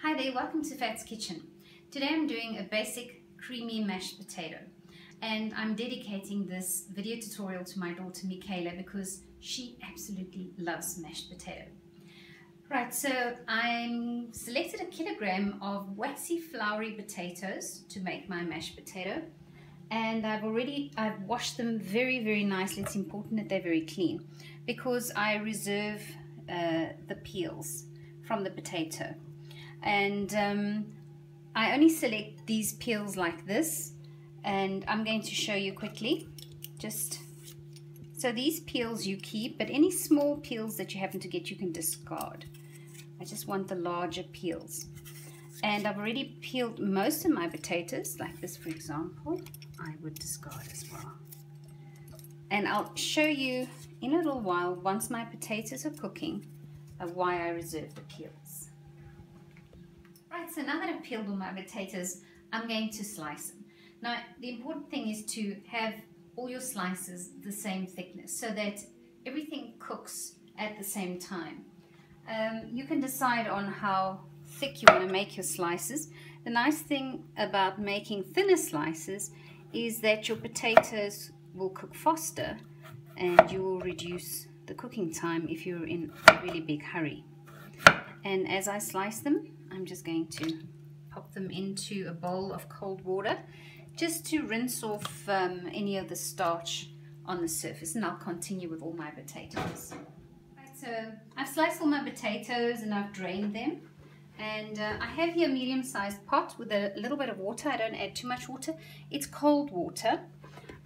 Hi there, welcome to Fat's Kitchen. Today I'm doing a basic creamy mashed potato, and I'm dedicating this video tutorial to my daughter Michaela because she absolutely loves mashed potato. Right, so I selected a kilogram of waxy floury potatoes to make my mashed potato, and I've washed them very nicely. It's important that they're very clean because I reserve the peels from the potato. And I only select these peels like this, and I'm going to show you quickly. So these peels you keep, but any small peels that you happen to get you can discard. I just want the larger peels, and I've already peeled most of my potatoes like this, for example. I would discard as well, and I'll show you in a little while, once my potatoes are cooking, why I reserve the peels. Right, so now that I've peeled all my potatoes, I'm going to slice them. Now, the important thing is to have all your slices the same thickness so that everything cooks at the same time. You can decide on how thick you want to make your slices. The nice thing about making thinner slices is that your potatoes will cook faster and you will reduce the cooking time if you're in a really big hurry. And as I slice them, I'm just going to pop them into a bowl of cold water just to rinse off any of the starch on the surface, and I'll continue with all my potatoes. Right, so I've sliced all my potatoes and I've drained them, and I have here a medium-sized pot with a little bit of water. I don't add too much water. It's cold water,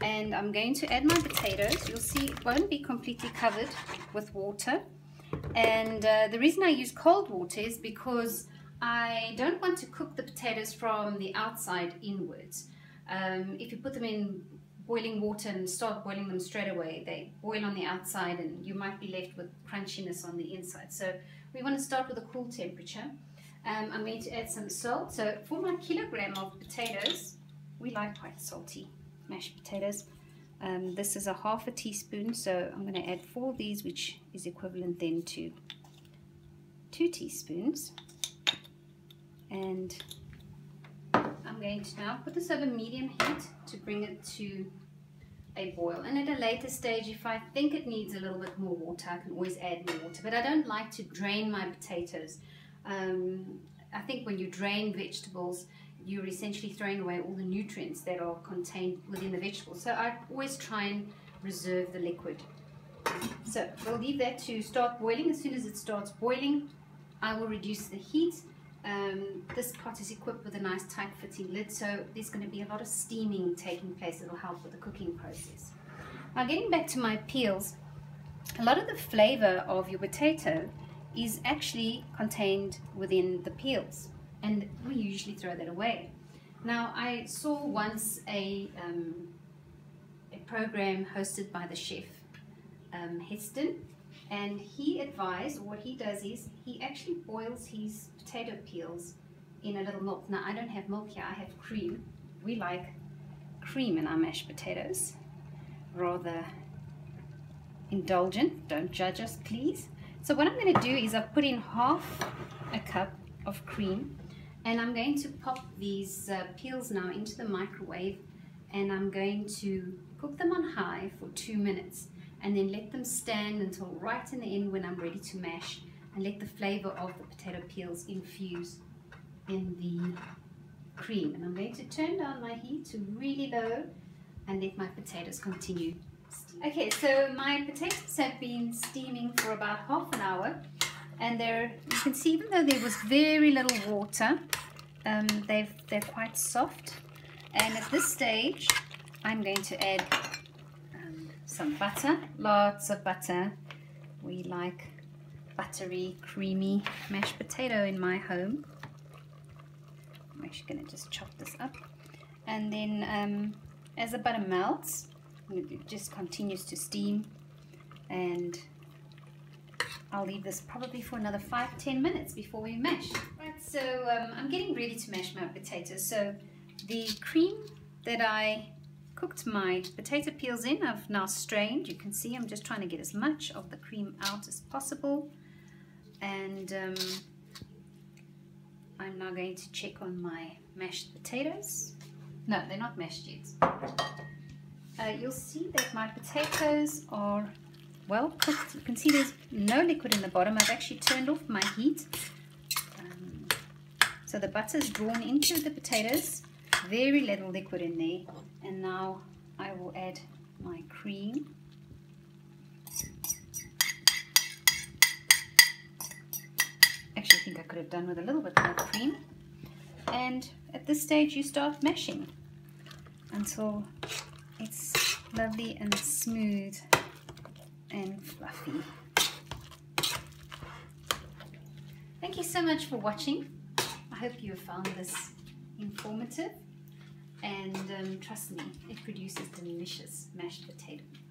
and I'm going to add my potatoes. You'll see it won't be completely covered with water, and the reason I use cold water is because I don't want to cook the potatoes from the outside inwards. If you put them in boiling water and start boiling them straight away, they boil on the outside and you might be left with crunchiness on the inside. So we want to start with a cool temperature. I'm going to add some salt. So for my kilogram of potatoes, we like quite salty mashed potatoes. This is a half a teaspoon, so I'm going to add 4 of these, which is equivalent then to 2 teaspoons. And I'm going to now put this over medium heat to bring it to a boil. And at a later stage, if I think it needs a little bit more water, I can always add more water. But I don't like to drain my potatoes. I think when you drain vegetables, you're essentially throwing away all the nutrients that are contained within the vegetables. So I always try and reserve the liquid. So we'll leave that to start boiling. As soon as it starts boiling, I will reduce the heat. This pot is equipped with a nice tight fitting lid, so there's going to be a lot of steaming taking place that will help with the cooking process. Now, getting back to my peels, a lot of the flavor of your potato is actually contained within the peels, and we usually throw that away. Now, I saw once a program hosted by the chef Heston, and he advised, or what he does is he actually boils his potato peels in a little milk. Now, I don't have milk here, I have cream. We like cream in our mashed potatoes, rather indulgent. Don't judge us, please. So what I'm going to do is I've put in half a cup of cream, and I'm going to pop these peels now into the microwave, and I'm going to cook them on high for 2 minutes. And then let them stand until right in the end when I'm ready to mash, and let the flavor of the potato peels infuse in the cream. And I'm going to turn down my heat to really low and let my potatoes continue steaming. Okay, so my potatoes have been steaming for about half an hour, and you can see, even though there was very little water, they're quite soft. And at this stage, I'm going to add some butter, lots of butter. We like buttery, creamy mashed potato in my home. I'm actually going to just chop this up, and then as the butter melts, it just continues to steam, and I'll leave this probably for another 5-10 minutes before we mash. Right, so I'm getting ready to mash my potatoes. So the cream that I cooked my potato peels in, I've now strained. You can see I'm just trying to get as much of the cream out as possible, and I'm now going to check on my mashed potatoes. No, they're not mashed yet. You'll see that my potatoes are well cooked. You can see there's no liquid in the bottom. I've actually turned off my heat. So the butter's drawn into the potatoes. Very little liquid in there. And now I will add my cream. Actually, I think I could have done with a little bit more cream. And at this stage, you start mashing until it's lovely and smooth and fluffy. Thank you so much for watching. I hope you have found this informative, and trust me, it produces delicious mashed potatoes.